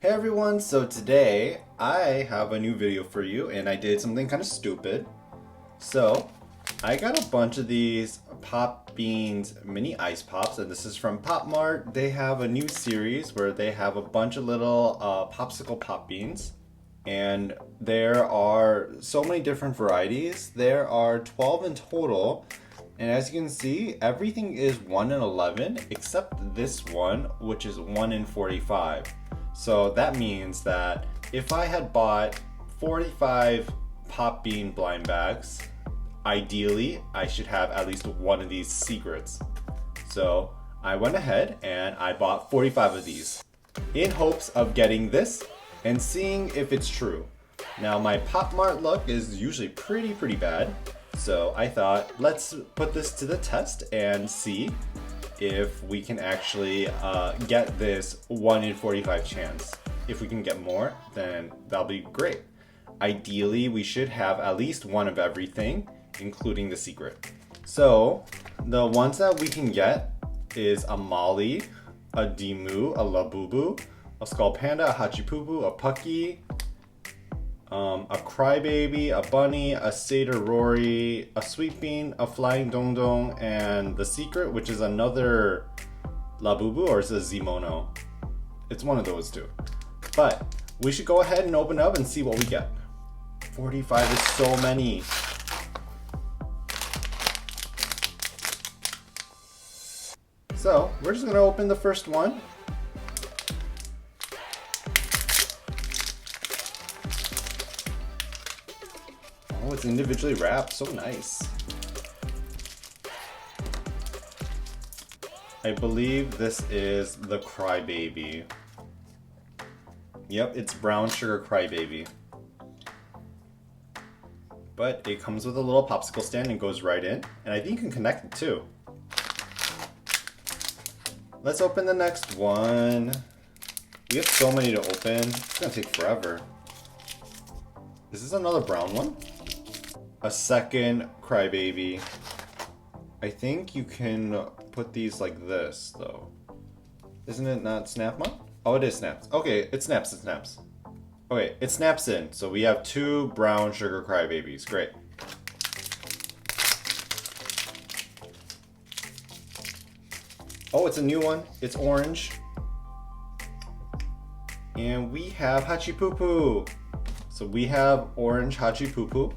Hey everyone, so today I have a new video for you and I did something kind of stupid. So I got a bunch of these Pop Beans mini ice pops and this is from POPMART. They have a new series where they have a bunch of little popsicle pop beans and there are so many different varieties. There are 12 in total. And as you can see, everything is 1 in 11 except this one, which is 1 in 45. So that means that if I had bought 45 Pop Bean blind bags, ideally I should have at least one of these secrets. So I went ahead and I bought 45 of these in hopes of getting this and seeing if it's true. Now my PopMart luck is usually pretty bad. So I thought, let's put this to the test and see if we can actually get this 1 in 45 chance. If we can get more, then that'll be great. Ideally, we should have at least one of everything, including the secret. So the ones that we can get is a Molly, a Dimu, a Labubu, a Skull Panda, a Hachipupu, a Pucky, a Crybaby, a Bunny, a Seder Rory, a Sweet Bean, a Flying Dong Dong, and the secret, which is another Labubu, or is it Zimono? It's one of those two. But we should go ahead and open up and see what we get. 45 is so many. So we're just gonna open the first one. Oh, it's individually wrapped, so nice. I believe this is the Crybaby. Yep, it's brown sugar Crybaby. But it comes with a little popsicle stand and goes right in, and I think you can connect it too. Let's open the next one. We have so many to open, it's gonna take forever. Is this another brown one? A second Crybaby. I think you can put these like this though. Isn't it not snap on? Oh, it is snaps. Okay, it snaps, it snaps. Okay, it snaps in. So we have 2 brown sugar Crybabies. Great. Oh, it's a new one. It's orange. And we have Hachipupu. So we have orange Hachipupu.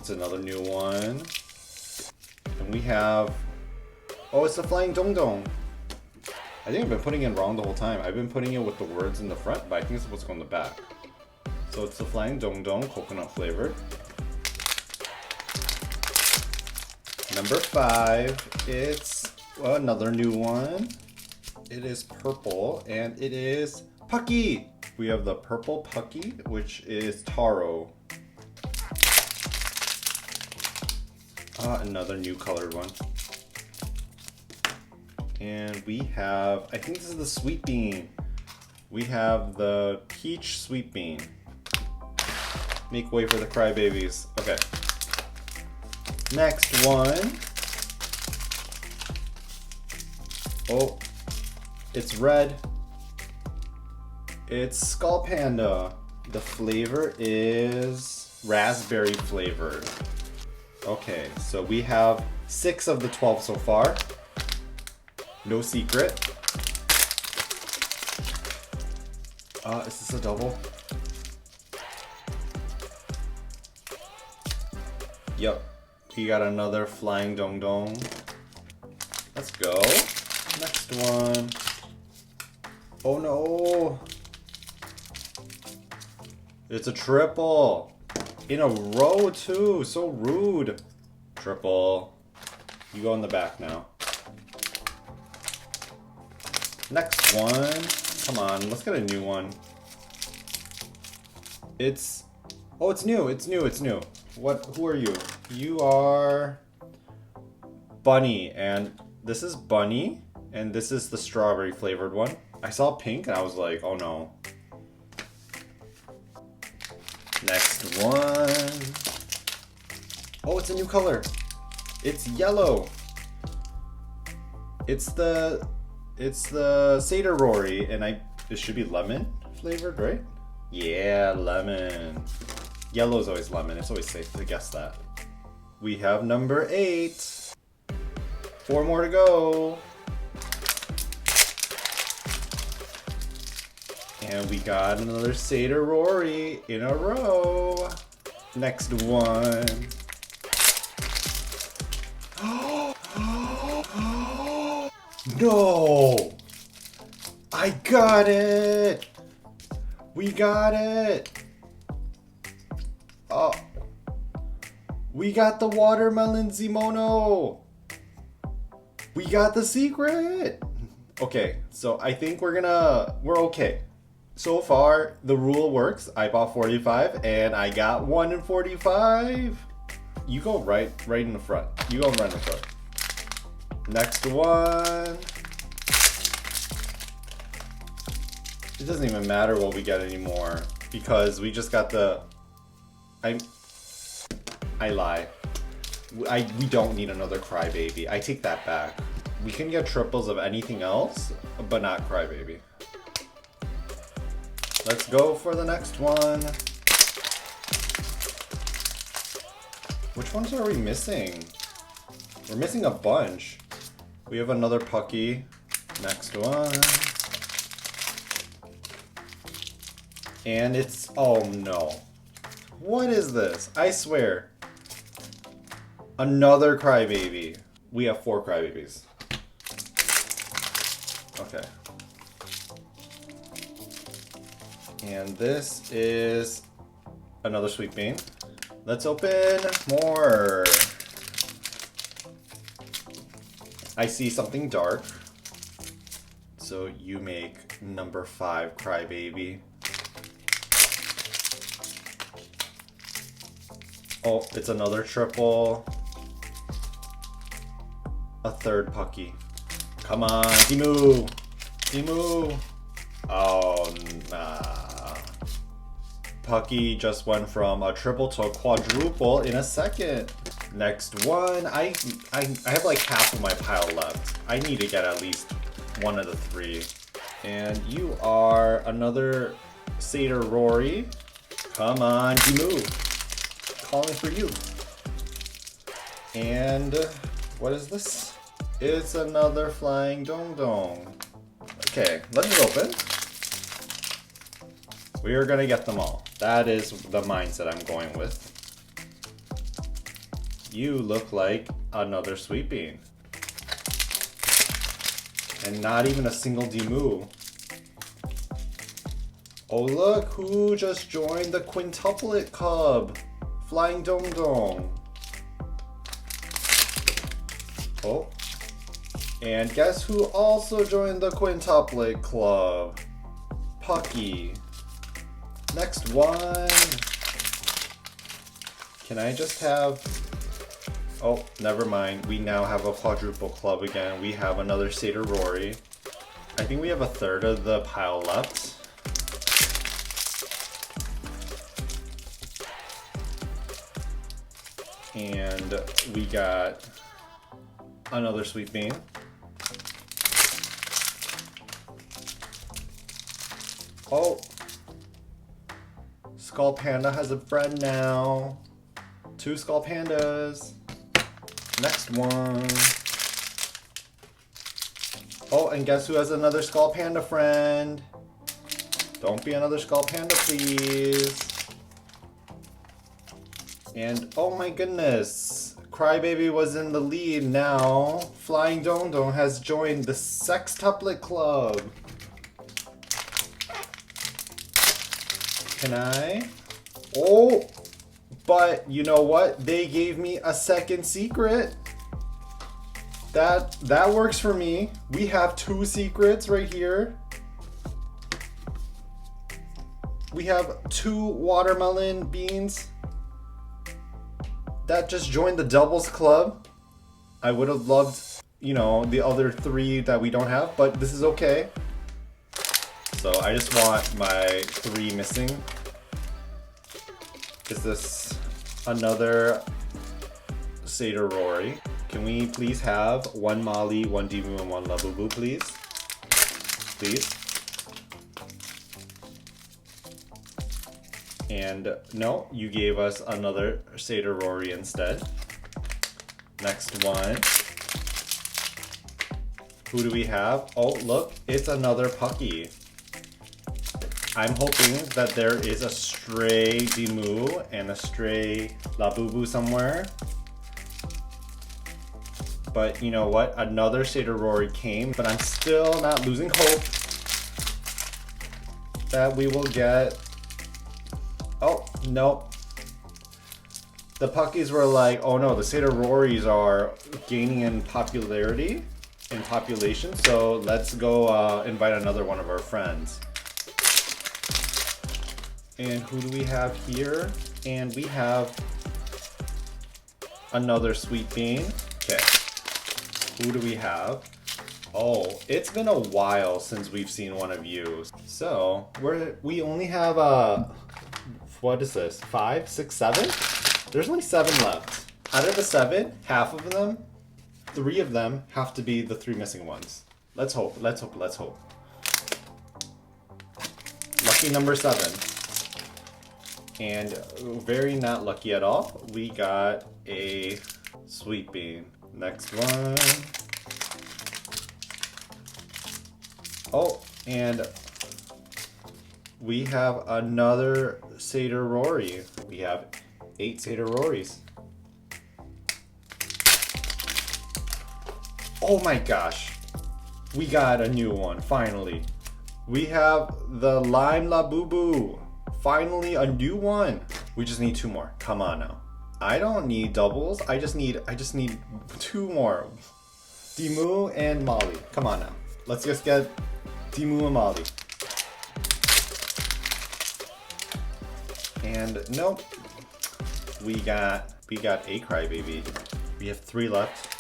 It's another new one. And we have, oh, it's the Flying Dong Dong. I think I've been putting it wrong the whole time. I've been putting it with the words in the front, but I think it's supposed to go in the back. So it's the Flying Dong Dong, coconut flavored. Number 5, it's another new one. It is purple and it is Pucky. We have the purple Pucky, which is taro. Another new colored one. And we have, I think this is the Sweet Bean. We have the peach Sweet Bean. Make way for the Crybabies. Okay. Next one. Oh, it's red. It's Skull Panda. The flavor is raspberry flavored. Okay, so we have 6 of the 12 so far. No secret. Is this a double? Yep. We got another Flying Dong Dong. Let's go. Next one. Oh no! It's a triple! In a row too, so rude. Triple. You go in the back now. Next one. Come on, let's get a new one. It's, oh, it's new, it's new, it's new. Who are you? You are Bunny, and this is Bunny, and this is the strawberry flavored one. I saw pink and I was like, oh no. Next one. Oh, it's a new color. It's yellow. It's the Seder Rory, and it should be lemon flavored, right? Yeah, lemon. Yellow is always lemon. It's always safe to guess that. We have number 8. 4 more to go. And we got another Seder Rory in a row. Next one. No! I got it! We got it! Oh. We got the watermelon Zimono! We got the secret! Okay, so I think we're okay. So far, the rule works. I bought 45 and I got 1 in 45. You go right in the front. You go right in the front. Next one. It doesn't even matter what we get anymore because we just got the. I lie. We don't need another Crybaby. I take that back. We can get triples of anything else, but not Crybaby. Let's go for the next one. Which ones are we missing? We're missing a bunch. We have another Pucky. Next one. And it's, oh no. What is this? I swear. Another Crybaby. We have 4 Crybabies. Okay. And this is another Sweet Bean. Let's open more. I see something dark. So you make number 5 Crybaby. Oh, it's another triple. A third Pucky. Come on, Timu! Timu! Oh, nah. Pucky just went from a triple to a quadruple in a second. Next one. I have like half of my pile left. I need to get at least one of the 3. And you are another Seder Rory. Come on, Timu. Calling for you. And what is this? It's another Flying Dong Dong. Okay, let's just open. We are gonna get them all. That is the mindset I'm going with. You look like another Sweet Bean. And not even a single Demu. Oh look, who just joined the quintuplet club? Flying Dong Dong. Oh. And guess who also joined the quintuplet club? Pucky. Next one. Can I just have... Oh, never mind. We now have a quadruple club again. We have another Seder Rory. I think we have a third of the pile left. And we got another Sweet Bean. Oh, Skull Panda has a friend now. 2 Skull Pandas. Next one. Oh, and guess who has another Skull Panda friend? Don't be another Skull Panda, please. And oh my goodness, Crybaby was in the lead now. Flying Dong Dong has joined the Sextuplet Club. Can I? Oh, but you know what? They gave me a second secret. That works for me. We have 2 secrets right here. We have 2 watermelon beans that just joined the doubles club. I would have loved, you know, the other 3 that we don't have, but this is okay. So I just want my 3 missing. Is this another Seder Rory? Can we please have one Molly, one Dimu, and one Labubu, please? Please. And no, you gave us another Satyr Rory instead. Next one. Who do we have? Oh, look, it's another Pucky. I'm hoping that there is a stray Dimu and a stray Labubu somewhere. But you know what? Another Satyr Rory came, but I'm still not losing hope that we will get... Oh, no. The Puckies were like, oh no, the Satyr Rorys are gaining in popularity, in population, so let's go invite another one of our friends. And who do we have here? And we have another Sweet Bean. Okay. Who do we have? Oh, it's been a while since we've seen one of you. So, we only have, what is this? 5, 6, 7? There's only 7 left. Out of the 7, half of them, 3 of them have to be the 3 missing ones. Let's hope, let's hope, let's hope. Lucky number 7. And very not lucky at all. We got a Sweet Bean. Next one. Oh, and we have another Satyr Rory. We have 8 Satyr Rorys. Oh my gosh. We got a new one, finally. We have the Lime Labubu. Finally, a new one. We just need 2 more. Come on now. I don't need doubles. I just need 2 more. Dimu and Molly. Come on now. Let's just get Dimu and Molly. And nope. We got a Crybaby. We have 3 left.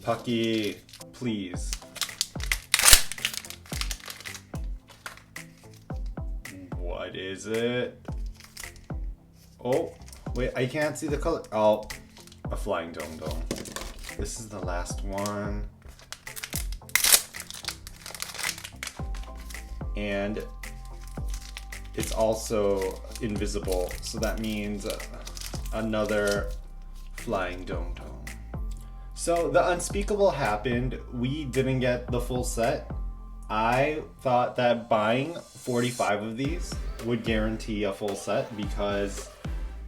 Pucky, please. What is it? Oh, wait, I can't see the color. Oh, a Flying Dome. This is the last one. And it's also invisible, so that means another Flying Dome. So the unspeakable happened. We didn't get the full set. I thought that buying 45 of these would guarantee a full set because,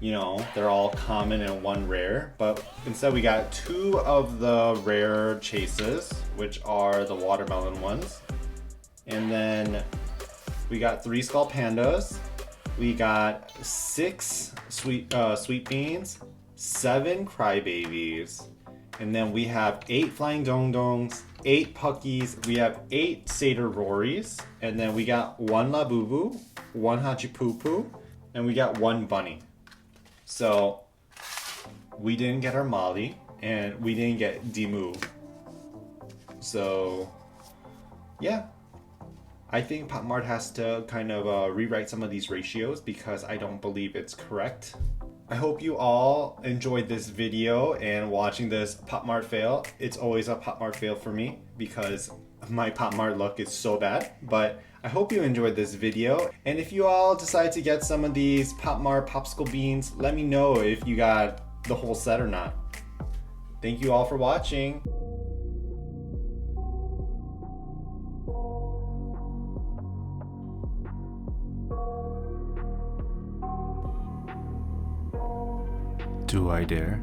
you know, they're all common and 1 rare. But instead we got 2 of the rare chases, which are the watermelon ones. And then we got 3 Skull Pandas. We got 6 Sweet Beans, 7 Crybabies. And then we have 8 Flying Dong-Dongs, 8 Puckies, we have 8 Satyr Rorys, and then we got 1 Labubu, 1 Hachipupu, and we got 1 Bunny. So, we didn't get our Molly, and we didn't get Dimu. So, yeah. I think POPMART has to kind of rewrite some of these ratios because I don't believe it's correct. I hope you all enjoyed this video and watching this POPMART fail. It's always a POPMART fail for me because my POPMART luck is so bad. But I hope you enjoyed this video. And if you all decide to get some of these POPMART Popsicle Beans, let me know if you got the whole set or not. Thank you all for watching. Do I dare?